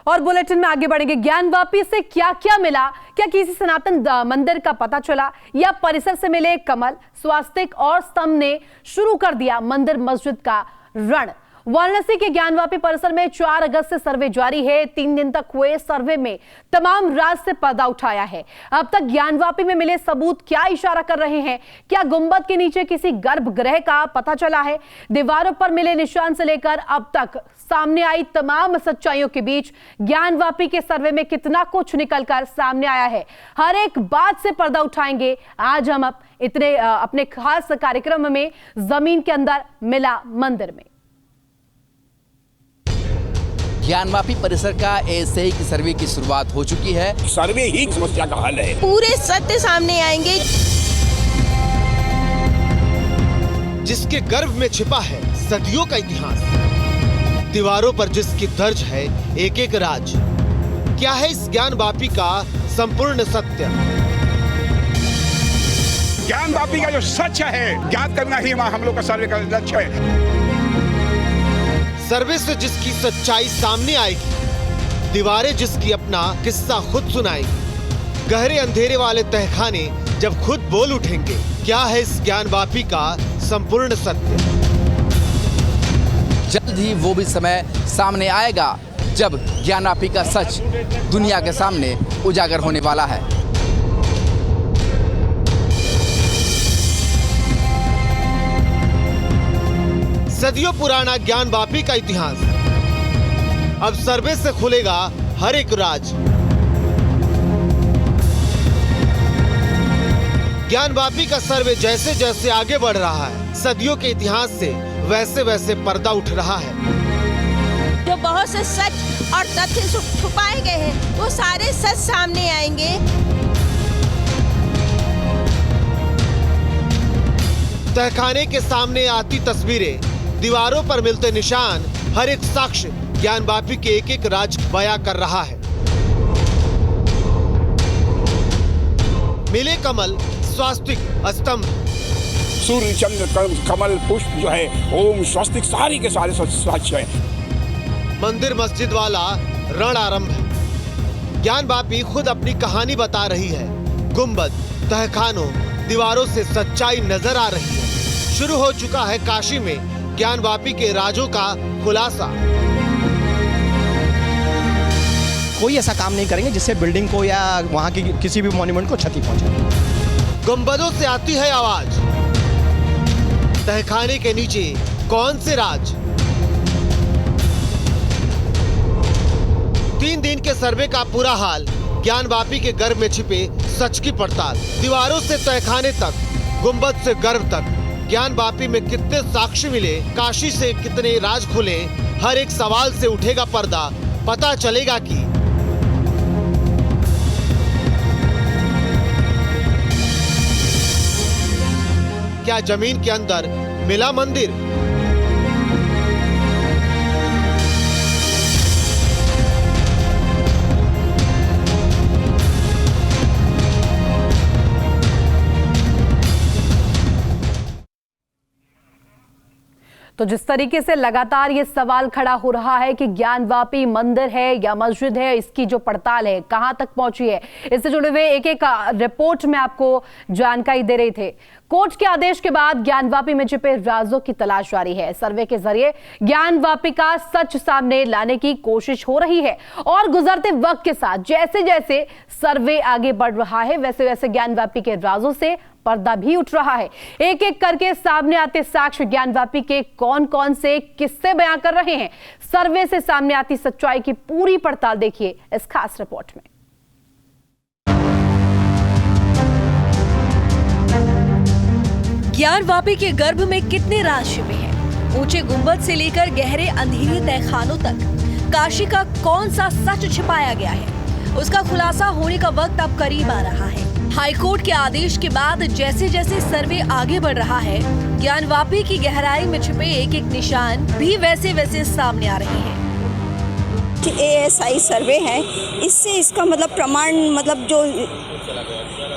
और बुलेटिन में आगे बढ़ेंगे। ज्ञानवापी से क्या क्या मिला, क्या किसी सनातन मंदिर का पता चला, या परिसर से मिले कमल, स्वास्तिक और स्तंभ ने शुरू कर दिया मंदिर मस्जिद का रण। वाराणसी के ज्ञानवापी परिसर में 4 अगस्त से सर्वे जारी है। 3 दिन तक हुए सर्वे में तमाम राज से पर्दा उठाया है। अब तक ज्ञानवापी में मिले सबूत क्या इशारा कर रहे हैं? क्या गुंबद के नीचे किसी गर्भगृह का पता चला है? दीवारों पर मिले निशान से लेकर अब तक सामने आई तमाम सच्चाइयों के बीच ज्ञानवापी के सर्वे में कितना कुछ निकलकर सामने आया है, हर एक बात से पर्दा उठाएंगे आज हम अपने खास कार्यक्रम में जमीन के अंदर मिला मंदिर में। ज्ञानवापी परिसर का ऐसे ही सर्वे की शुरुआत हो चुकी है। सर्वे ही समस्या का हल है। पूरे सत्य सामने आएंगे। जिसके गर्भ में छिपा है सदियों का इतिहास, दीवारों पर जिसकी दर्ज है एक एक राज, क्या है इस ज्ञानवापी का संपूर्ण सत्य? ज्ञानवापी का जो सच है ज्ञात करना ही हम लोग का सर्वे का लक्ष्य है। सर्वे से जिसकी सच्चाई सामने आएगी, दीवारें जिसकी अपना किस्सा खुद सुनाएगी, गहरे अंधेरे वाले तहखाने जब खुद बोल उठेंगे, क्या है इस ज्ञानवापी का संपूर्ण सत्य? जल्द ही वो भी समय सामने आएगा जब ज्ञानवापी का सच दुनिया के सामने उजागर होने वाला है। सदियों पुराना ज्ञानवापी का इतिहास, अब सर्वे से खुलेगा हर एक राज। ज्ञानवापी का सर्वे जैसे जैसे आगे बढ़ रहा है, सदियों के इतिहास से वैसे वैसे पर्दा उठ रहा है। जो बहुत से सच और तथ्य छुपाए गए हैं, वो सारे सच सामने आएंगे। तहखाने के सामने आती तस्वीरें, दीवारों पर मिलते निशान, हर एक साक्ष्य ज्ञानवापी के एक एक राज बयां कर रहा है। मिले कमल, स्वास्तिक, स्तंभ, सूर्य, चंद्र, कमल, पुष्प जो है, ओम, स्वास्तिक, सारी के सारे सच है। मंदिर मस्जिद वाला रण आरंभ है। ज्ञानवापी खुद अपनी कहानी बता रही है। गुंबद, तहखानों, दीवारों से सच्चाई नजर आ रही है। शुरू हो चुका है काशी में ज्ञानवापी के राजों का खुलासा। कोई ऐसा काम नहीं करेंगे जिससे बिल्डिंग को या वहाँ की किसी भी मॉन्यूमेंट को क्षति पहुंचे। गुंबदों से आती है आवाज, तहखाने के नीचे कौन से राज? 3 दिन के सर्वे का पूरा हाल, ज्ञानवापी के गर्भ में छिपे सच की पड़ताल। दीवारों से तहखाने तक, गुंबद से गर्भ तक, ज्ञानवापी में कितने साक्ष्य मिले, काशी से कितने राज खुले, हर एक सवाल से उठेगा पर्दा। पता चलेगा कि क्या जमीन के अंदर मिला मंदिर? तो जिस तरीके से लगातार ये सवाल खड़ा हो रहा है कि ज्ञानवापी मंदिर है या मस्जिद है, इसकी जो पड़ताल है कहां तक पहुंची है, इससे जुड़े हुए एक एक रिपोर्ट में आपको जानकारी दे रहे थे। कोर्ट के आदेश के बाद ज्ञानवापी में छिपे राजों की तलाश जारी है। सर्वे के जरिए ज्ञानवापी का सच सामने लाने की कोशिश हो रही है और गुजरते वक्त के साथ जैसे जैसे सर्वे आगे बढ़ रहा है, वैसे वैसे ज्ञानवापी के राजों से पर्दा भी उठ रहा है। एक एक करके सामने आते साक्ष्य ज्ञानवापी के कौन कौन से किस्से बयां कर रहे हैं। सर्वे से सामने आती सच्चाई की पूरी पड़ताल देखिए इस खास रिपोर्ट में। ज्ञानवापी के गर्भ में कितने राज छिपे हैं? ऊंचे गुंबद से लेकर गहरे अंधेरे तहखानों तक काशी का कौन सा सच छिपाया गया है, उसका खुलासा होने का वक्त अब करीब आ रहा है। हाईकोर्ट के आदेश के बाद जैसे जैसे सर्वे आगे बढ़ रहा है, ज्ञानवापी की गहराई में छिपे एक एक निशान भी वैसे वैसे सामने आ रहे हैं। ASI सर्वे है, इससे इसका मतलब प्रमाण, मतलब जो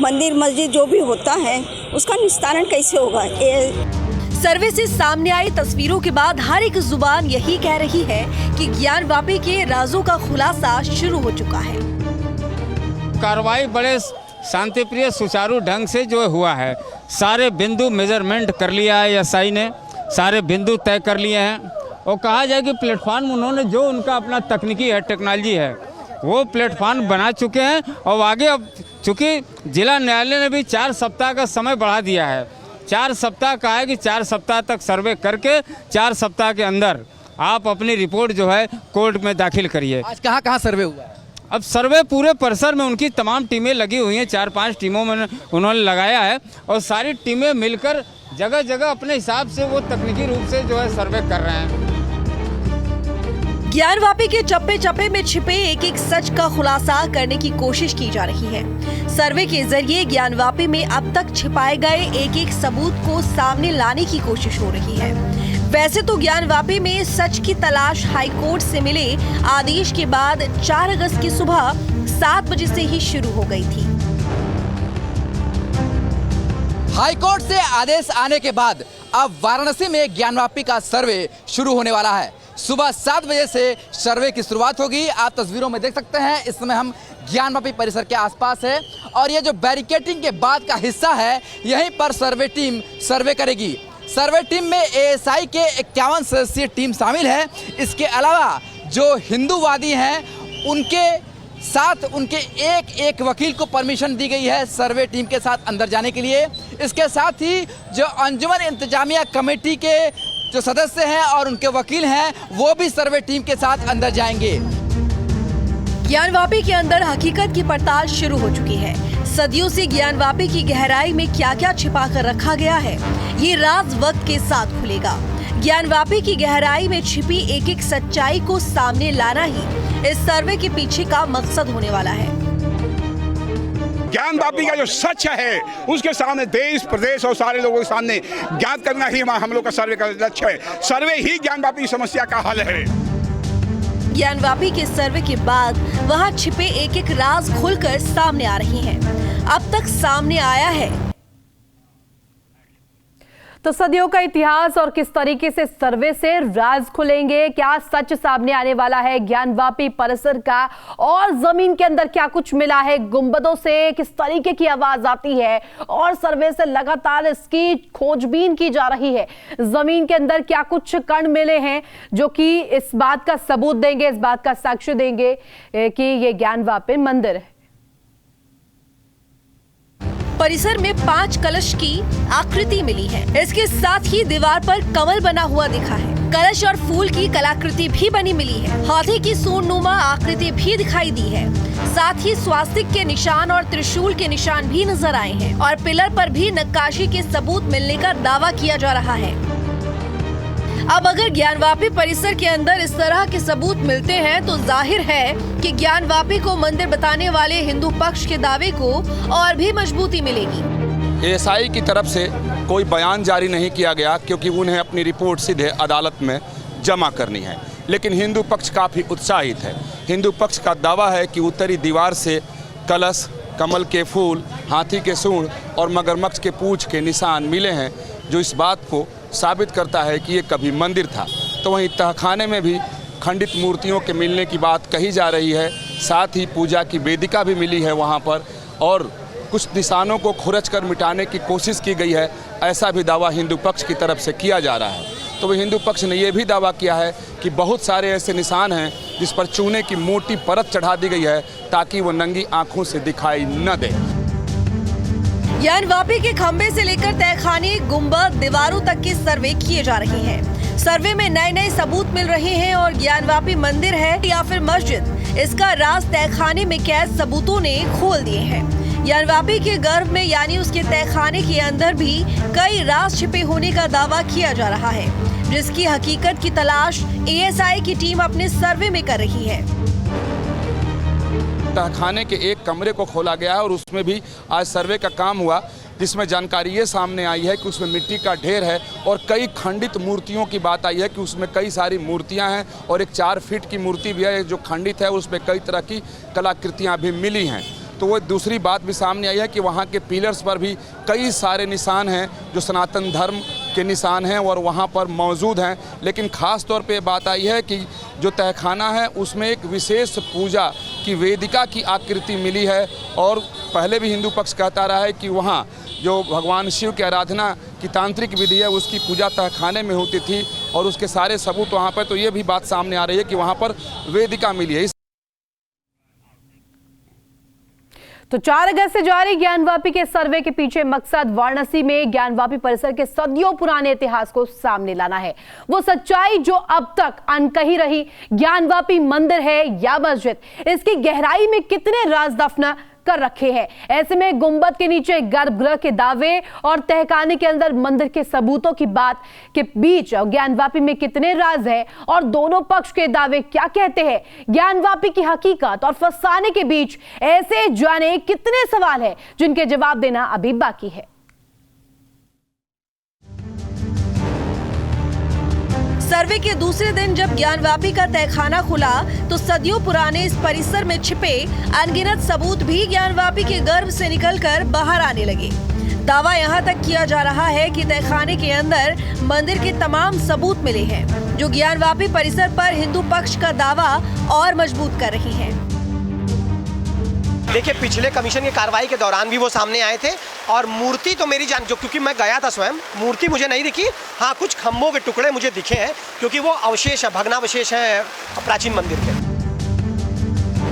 मंदिर मस्जिद जो भी होता है उसका निस्तारण कैसे होगा? सर्वे से सामने आई तस्वीरों के बाद हर एक जुबान यही कह रही है कि ज्ञानवापी के राजों का खुलासा शुरू हो चुका है। कार्रवाई बड़े शांतिप्रिय सुचारू ढंग से जो हुआ है, सारे बिंदु मेजरमेंट कर लिया है एसआई ने, सारे बिंदु तय कर लिए हैं और कहा जाए कि प्लेटफॉर्म उन्होंने जो उनका अपना तकनीकी है, टेक्नोलॉजी है, वो प्लेटफॉर्म बना चुके हैं। और आगे अब चूँकि जिला न्यायालय ने भी 4 सप्ताह का समय बढ़ा दिया है, 4 सप्ताह कहा है कि 4 सप्ताह तक सर्वे करके 4 सप्ताह के अंदर आप अपनी रिपोर्ट जो है कोर्ट में दाखिल करिए। आज कहाँ सर्वे हुआ है? अब सर्वे पूरे परिसर में उनकी तमाम टीमें लगी हुई हैं, 4-5 टीमों में उन्होंने लगाया है और सारी टीमें मिलकर जगह जगह अपने हिसाब से वो तकनीकी रूप से जो है सर्वे कर रहे हैं। ज्ञानवापी के चप्पे चप्पे में छिपे एक एक सच का खुलासा करने की कोशिश की जा रही है। सर्वे के जरिए ज्ञानवापी में अब तक छिपाए गए एक एक सबूत को सामने लाने की कोशिश हो रही है। वैसे तो ज्ञानवापी में सच की तलाश हाईकोर्ट से मिले आदेश के बाद 4 अगस्त की सुबह 7 बजे से ही शुरू हो गई थी। हाईकोर्ट से आदेश आने के बाद अब वाराणसी में ज्ञानवापी का सर्वे शुरू होने वाला है। सुबह 7 बजे से सर्वे की शुरुआत होगी। आप तस्वीरों में देख सकते हैं, इस समय हम ज्ञानवापी परिसर के आसपास है और ये जो बैरिकेडिंग के बाद का हिस्सा है, यहीं पर सर्वे टीम सर्वे करेगी। सर्वे टीम में एएसआई के 51 सदस्यीय टीम शामिल है। इसके अलावा जो हिंदूवादी हैं उनके साथ उनके एक वकील को परमिशन दी गई है सर्वे टीम के साथ अंदर जाने के लिए। इसके साथ ही जो अंजुमन इंतजामिया कमेटी के जो सदस्य हैं और उनके वकील हैं, वो भी सर्वे टीम के साथ अंदर जाएंगे। ज्ञानवापी के अंदर हकीकत की पड़ताल शुरू हो चुकी है। सदियों से ज्ञानवापी की गहराई में क्या क्या छिपा कर रखा गया है, ये राज वक्त के साथ खुलेगा। ज्ञानवापी की गहराई में छिपी एक एक सच्चाई को सामने लाना ही इस सर्वे के पीछे का मकसद होने वाला है। ज्ञानवापी का जो सच है उसके सामने देश प्रदेश और सारे लोगों के सामने ज्ञात करना ही हम लोग का सर्वे का लक्ष्य है। सर्वे ही ज्ञानवापी की समस्या का हल है। ज्ञानवापी के सर्वे के बाद वहां छिपे एक एक राज खुलकर सामने आ रही हैं। अब तक सामने आया है तो सदियों का इतिहास और किस तरीके से सर्वे से राज खुलेंगे, क्या सच सामने आने वाला है ज्ञानवापी परिसर का, और जमीन के अंदर क्या कुछ मिला है, गुंबदों से किस तरीके की आवाज आती है और सर्वे से लगातार इसकी खोजबीन की जा रही है। जमीन के अंदर क्या कुछ कण मिले हैं जो कि इस बात का सबूत देंगे, इस बात का साक्ष्य देंगे कि ये ज्ञानवापी मंदिर है। परिसर में 5 कलश की आकृति मिली है। इसके साथ ही दीवार पर कमल बना हुआ दिखा है। कलश और फूल की कलाकृति भी बनी मिली है। हाथी की सूंडनुमा आकृति भी दिखाई दी है। साथ ही स्वास्तिक के निशान और त्रिशूल के निशान भी नजर आए हैं और पिलर पर भी नक्काशी के सबूत मिलने का दावा किया जा रहा है। अब अगर ज्ञानवापी परिसर के अंदर इस तरह के सबूत मिलते हैं तो जाहिर है कि ज्ञानवापी को मंदिर बताने वाले हिंदू पक्ष के दावे को और भी मजबूती मिलेगी। एएसआई की तरफ से कोई बयान जारी नहीं किया गया क्योंकि उन्हें अपनी रिपोर्ट सीधे अदालत में जमा करनी है, लेकिन हिंदू पक्ष काफ़ी उत्साहित है। हिंदू पक्ष का दावा है कि उत्तरी दीवार से कलश, कमल के फूल, हाथी के सूंड और मगरमच्छ के पूंछ के निशान मिले हैं, जो इस बात को साबित करता है कि ये कभी मंदिर था। तो वहीं तहखाने में भी खंडित मूर्तियों के मिलने की बात कही जा रही है। साथ ही पूजा की वेदिका भी मिली है वहाँ पर और कुछ निशानों को खुरच कर मिटाने की कोशिश की गई है, ऐसा भी दावा हिंदू पक्ष की तरफ से किया जा रहा है। तो वह हिंदू पक्ष ने यह भी दावा किया है कि बहुत सारे ऐसे निशान हैं जिस पर चूने की मोटी परत चढ़ा दी गई है ताकि वो नंगी आंखों से दिखाई न दे। ज्ञानवापी के खंबे से लेकर तहखाने, गुंबद, दीवारों तक के सर्वे किए जा रहे हैं। सर्वे में नए नए सबूत मिल रहे हैं और ज्ञानवापी मंदिर है या फिर मस्जिद, इसका राज तहखाने में कैद सबूतों ने खोल दिए हैं। ज्ञानवापी के गर्भ में यानी उसके तहखाने के अंदर भी कई राज छिपे होने का दावा किया जा रहा है, जिसकी हकीकत की तलाश एएसआई की टीम अपने सर्वे में कर रही है। तहखाने के एक कमरे को खोला गया है और उसमें भी आज सर्वे का काम हुआ, जिसमें जानकारी ये सामने आई है कि उसमें मिट्टी का ढेर है और कई खंडित मूर्तियों की बात आई है कि उसमें कई सारी मूर्तियां हैं और एक 4 फीट की मूर्ति भी है जो खंडित है, उसमें कई तरह की कलाकृतियां भी मिली हैं। तो वो दूसरी बात भी सामने आई है कि वहाँ के पिलर्स पर भी कई सारे निशान हैं जो सनातन धर्म के निशान हैं और वहाँ पर मौजूद हैं। लेकिन ख़ास तौर पे बात आई है कि जो तहखाना है उसमें एक विशेष पूजा की वेदिका की आकृति मिली है। और पहले भी हिंदू पक्ष कहता रहा है कि वहाँ जो भगवान शिव की आराधना की तांत्रिक विधि है उसकी पूजा तहखाने में होती थी और उसके सारे सबूत वहाँ पर, तो ये भी बात सामने आ रही है कि वहाँ पर वेदिका मिली है। तो 4 अगस्त से जारी ज्ञानवापी के सर्वे के पीछे मकसद वाराणसी में ज्ञानवापी परिसर के सदियों पुराने इतिहास को सामने लाना है। वो सच्चाई जो अब तक अनकही रही, ज्ञानवापी मंदिर है या मस्जिद, इसकी गहराई में कितने राज दफन कर रखे हैं। ऐसे में गुंबद के नीचे गर्भगृह के दावे और तहखाने के अंदर मंदिर के सबूतों की बात के बीच ज्ञानवापी में कितने राज है और दोनों पक्ष के दावे क्या कहते हैं। ज्ञानवापी की हकीकत और फसाने के बीच ऐसे जाने कितने सवाल हैं जिनके जवाब देना अभी बाकी है। सर्वे के दूसरे दिन जब ज्ञानवापी का तहखाना खुला तो सदियों पुराने इस परिसर में छिपे अनगिनत सबूत भी ज्ञानवापी के गर्भ से निकलकर बाहर आने लगे। दावा यहाँ तक किया जा रहा है कि तहखाने के अंदर मंदिर के तमाम सबूत मिले हैं, जो ज्ञानवापी परिसर पर हिंदू पक्ष का दावा और मजबूत कर रही है। देखिए, पिछले कमीशन की कार्रवाई के दौरान भी वो सामने आए थे और मूर्ति तो मेरी जान, जो क्योंकि मैं गया था स्वयं, मूर्ति मुझे नहीं दिखी। हाँ, कुछ खंभों के टुकड़े मुझे दिखे हैं क्योंकि वो अवशेष है, भग्नावशेष है प्राचीन मंदिर के।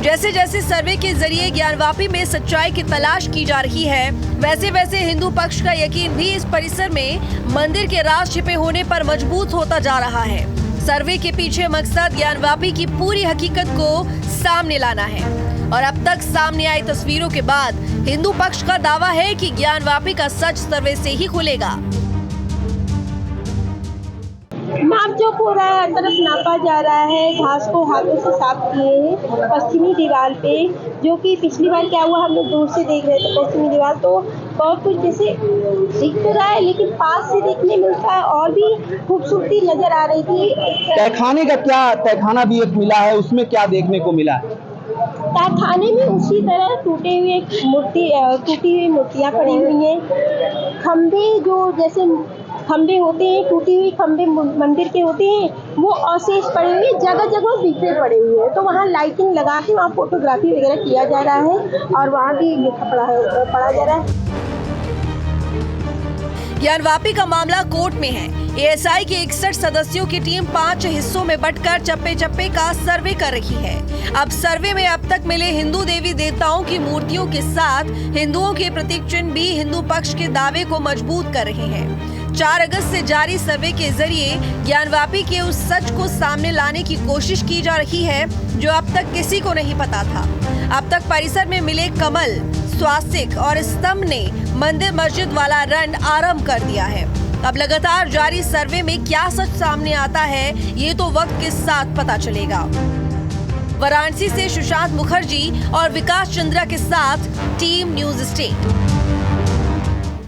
जैसे जैसे सर्वे के जरिए ज्ञानवापी में सच्चाई की तलाश की जा रही है, वैसे वैसे हिंदू पक्ष का यकीन भी इस परिसर में मंदिर के राज छिपे होने पर मजबूत होता जा रहा है। सर्वे के पीछे मकसद ज्ञानवापी की पूरी हकीकत को सामने लाना है और अब तक सामने आई तस्वीरों के बाद हिंदू पक्ष का दावा है कि ज्ञानवापी का सच सर्वे से ही खुलेगा। माप जो पूरा हर तरफ नापा जा रहा है, घास को हाथों से साफ किए हैं पश्चिमी दीवार पे, जो कि पिछली बार क्या हुआ हम लोग दूर से देख रहे थे पश्चिमी दीवार, तो बहुत कुछ जैसे दिख तो रहा है लेकिन पास से देखने मिलता है और भी खूबसूरती नजर आ रही थी। तहखाने का क्या, तहखाना भी एक मिला है, उसमें क्या देखने को मिला है? तहखाने में उसी तरह टूटी हुई मूर्तियाँ पड़ी हुई हैं। खंबे जो जैसे खंबे होते हैं, टूटी हुई खंबे मंदिर के होते हैं, वो अवशेष पड़े हुए, जगह जगह बिखरे पड़े हुए हैं। तो वहाँ लाइटिंग लगा के वहाँ फोटोग्राफी वगैरह किया जा रहा है और वहाँ भी लिखा पढ़ा जा रहा है। ज्ञानवापी का मामला कोर्ट में है। एएसआई की 61 सदस्यों की टीम 5 हिस्सों में बंटकर चप्पे चप्पे का सर्वे कर रही है। अब सर्वे में अब तक मिले हिंदू देवी देवताओं की मूर्तियों के साथ हिंदुओं के प्रतीक चिन्ह भी हिंदू पक्ष के दावे को मजबूत कर रहे हैं। 4 अगस्त से जारी सर्वे के जरिए ज्ञानवापी के उस सच को सामने लाने की कोशिश की जा रही है जो अब तक किसी को नहीं पता था। अब तक परिसर में मिले कमल, स्वास्तिक और स्तंभ ने मंदिर मस्जिद वाला रंग आरंभ कर दिया है। अब लगातार जारी सर्वे में क्या सच सामने आता है, ये तो वक्त के साथ पता चलेगा। वाराणसी से सुशांत मुखर्जी और विकास चंद्रा के साथ टीम न्यूज़ स्टेट।